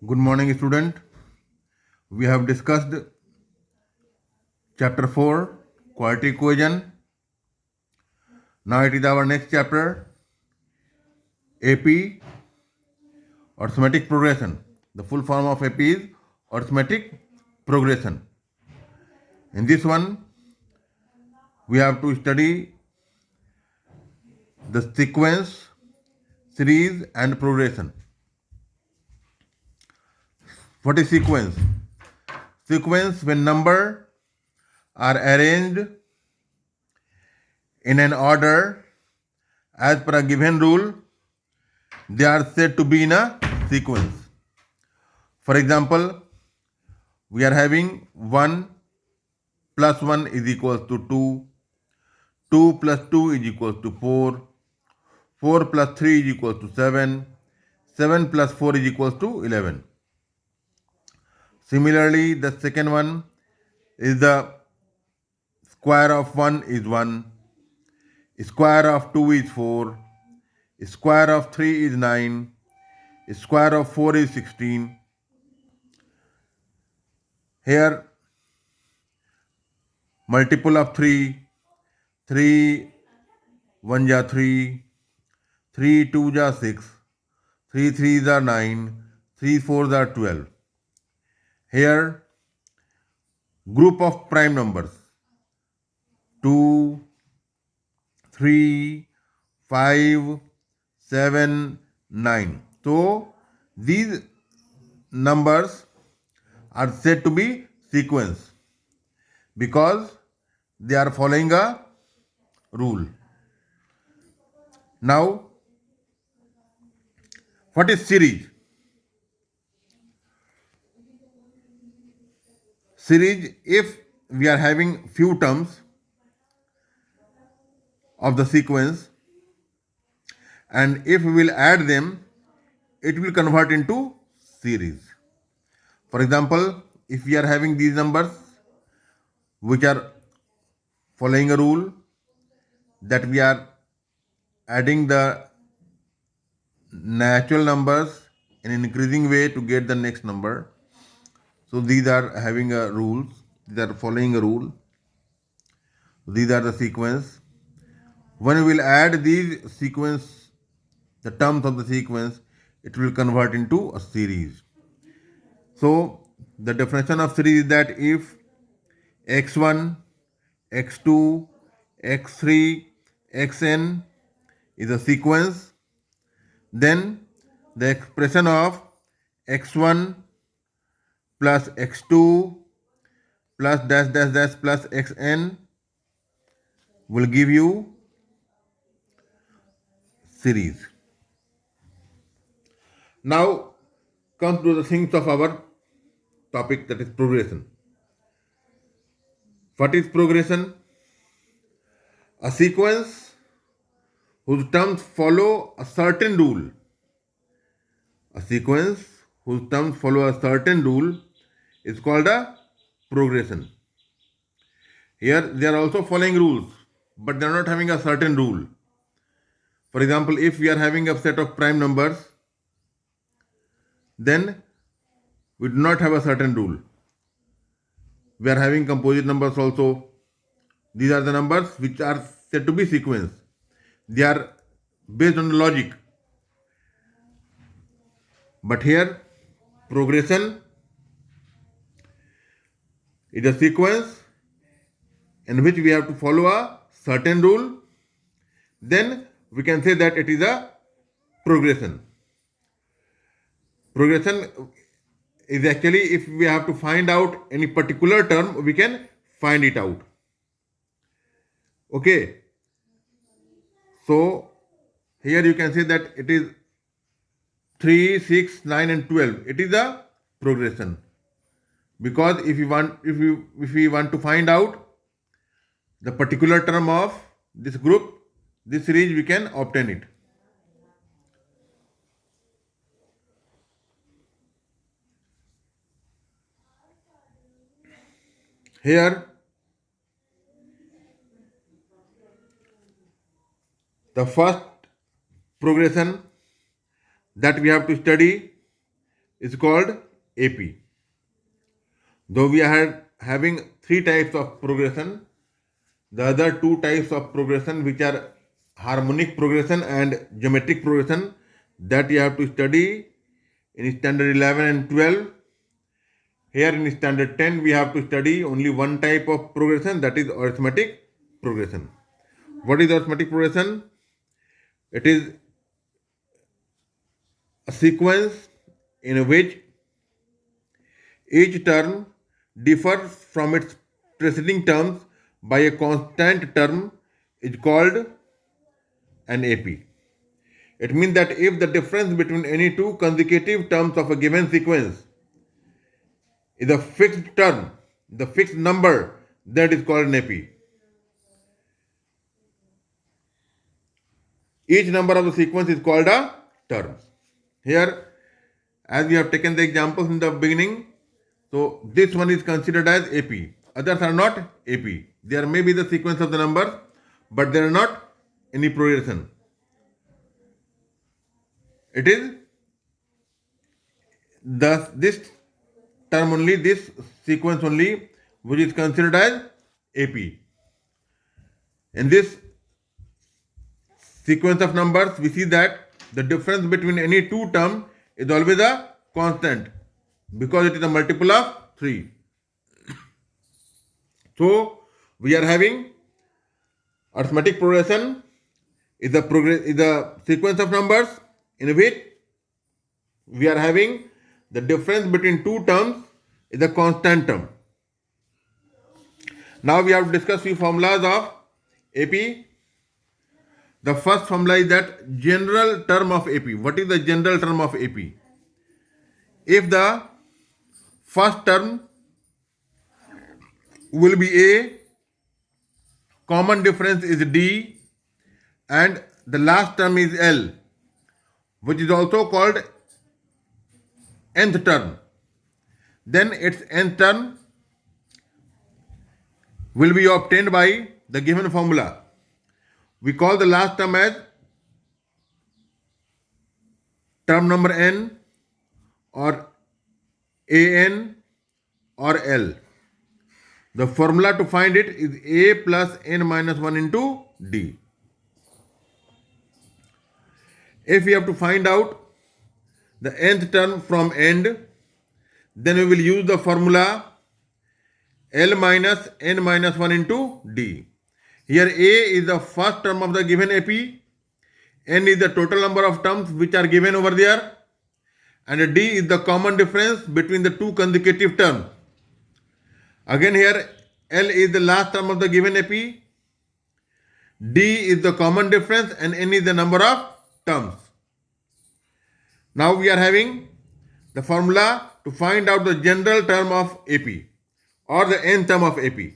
Good morning, student. We have discussed chapter 4, quality equation. Now it is our next chapter, AP, arithmetic progression. The full form of AP is arithmetic progression. In this one, we have to study the sequence, series, and progression. What is sequence? Sequence when numbers are arranged in an order as per a given rule, they are said to be in a sequence. For example, we are having 1 plus 1 is equals to 2, 2 plus 2 is equals to 4, 4 plus 3 is equals to 7, 7 plus 4 is equals to 11. Similarly, the second one is the square of 1 is 1, square of 2 is 4, square of 3 is 9, square of 4 is 16. Here, multiple of 3, 3 1 ja 3, 3 2 ja 6, 3 3s are 9, 3 4s are 12. Here, group of prime numbers 2, 3, 5, 7, 9. So, these numbers are said to be sequence because they are following a rule. Now, what is series? Series, if we are having few terms of the sequence and if we will add them, it will convert into series. For example, if we are having these numbers which are following a rule that we are adding the natural numbers in an increasing way to get the next number. So these are having a rules, these are following a rule. These are the sequence. When we will add these sequence, the terms of the sequence, it will convert into a series. So the definition of series is that if x1, x2, x3, xn is a sequence, then the expression of x1 plus x2 plus dash dash dash plus xn will give you series. Now comes to the things of our topic, that is progression. What is progression? A sequence whose terms follow a certain rule. A sequence whose terms follow a certain rule is called a progression. Here they are also following rules, but they are not having a certain rule. For example, if we are having a set of prime numbers, then we do not have a certain rule. We are having composite numbers also. These are the numbers which are said to be sequence. They are based on logic. But here, progression is a sequence in which we have to follow a certain rule. Then we can say that it is a progression. Progression is actually, if we have to find out any particular term, we can find it out. Okay. So here you can say that it is 3, 6, 9 and 12. It is a progression. Because if we want to find out the particular term of this group, this series, we can obtain it. Here the first progression that we have to study is called AP. Though we are having three types of progression, the other two types of progression, which are harmonic progression and geometric progression, that you have to study in standard 11 and 12. Here in standard 10, we have to study only one type of progression, that is arithmetic progression. What is arithmetic progression? It is a sequence in which each term differs from its preceding terms by a constant term is called an AP. It means that if the difference between any two consecutive terms of a given sequence is a fixed term, the fixed number, that is called an AP. Each number of the sequence is called a term. Here, as we have taken the examples in the beginning, so this one is considered as AP. Others are not AP. There may be the sequence of the numbers, but they are not any progression. It is this term only, this sequence only, which is considered as AP. In this sequence of numbers, we see that the difference between any two terms is always a constant because it is a multiple of 3. So we are having arithmetic progression is a sequence of numbers in which we are having the difference between two terms is a constant term. Now we have to discuss few formulas of AP. The first formula is that general term of AP. What is the general term of AP? If the first term will be A, common difference is D, and the last term is L, which is also called nth term, then its nth term will be obtained by the given formula. We call the last term as term number n or an or L. The formula to find it is A plus n minus 1 into D. If we have to find out the nth term from end, then we will use the formula L minus n minus 1 into D. Here A is the first term of the given AP, n is the total number of terms which are given over there, and D is the common difference between the two consecutive terms. Again here L is the last term of the given AP, D is the common difference, and n is the number of terms. Now we are having the formula to find out the general term of AP or the nth term of AP.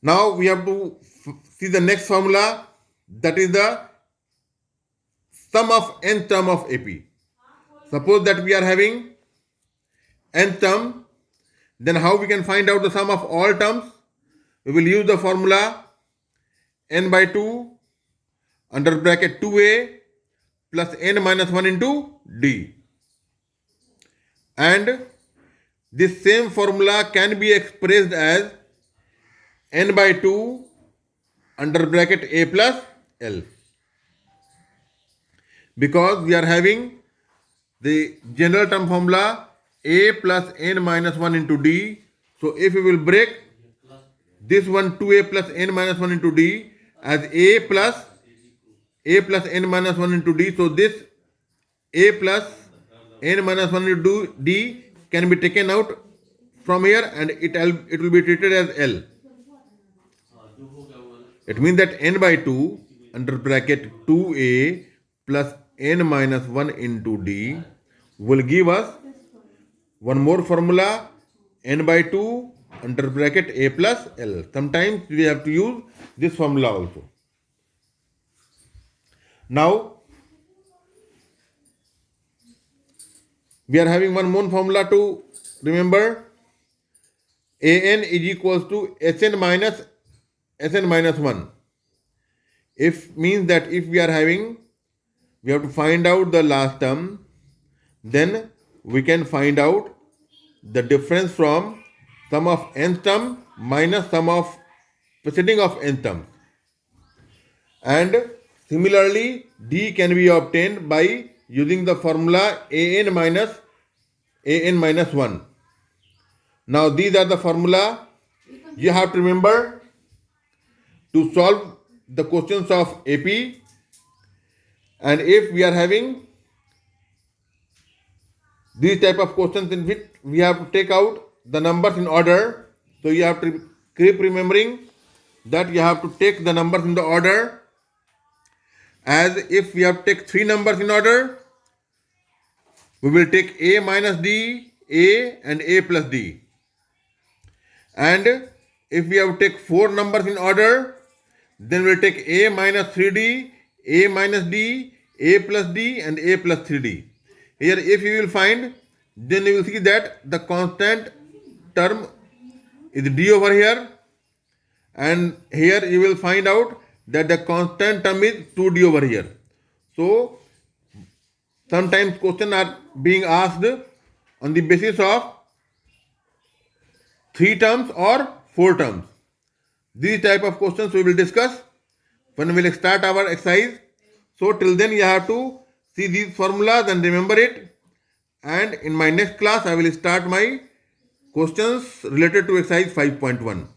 Now we have to see the next formula, that is the sum of nth term of AP. Suppose that we are having nth term, then how we can find out the sum of all terms? We will use the formula n by 2 under bracket 2a plus n minus 1 into D. And this same formula can be expressed as n by 2 under bracket a plus L, because we are having the general term formula a plus n minus 1 into D. So if we will break this one 2a plus n minus 1 into D as a plus n minus 1 into D, so this a plus n minus 1 into D can be taken out from here and it will be treated as L. It means that n by 2 under bracket 2a plus n minus 1 into D will give us one more formula n by 2 under bracket a plus L. Sometimes we have to use this formula also. Now we are having one more formula to remember. An is equals to Sn minus 1. If means that if we are having, we have to find out the last term. then we can find out the difference from sum of nth term minus sum of preceding of nth term. And similarly, D can be obtained by using the formula an minus 1. Now these are the formula you have to remember to solve the questions of AP. And if we are having these type of questions in which we have to take out the numbers in order, so you have to keep remembering that you have to take the numbers in the order. As if we have to take 3 numbers in order, we will take A minus D, A and A plus D. And if we have to take 4 numbers in order, then we will take A minus 3D, A minus D, A plus D and A plus 3D. Here if you will find, then you will see that the constant term is D over here, and here you will find out that the constant term is 2D over here. So sometimes questions are being asked on the basis of 3 terms or 4 terms. These type of questions we will discuss when we will start our exercise. So till then you have to see these formulas and remember it. And in my next class I will start my questions related to exercise 5.1.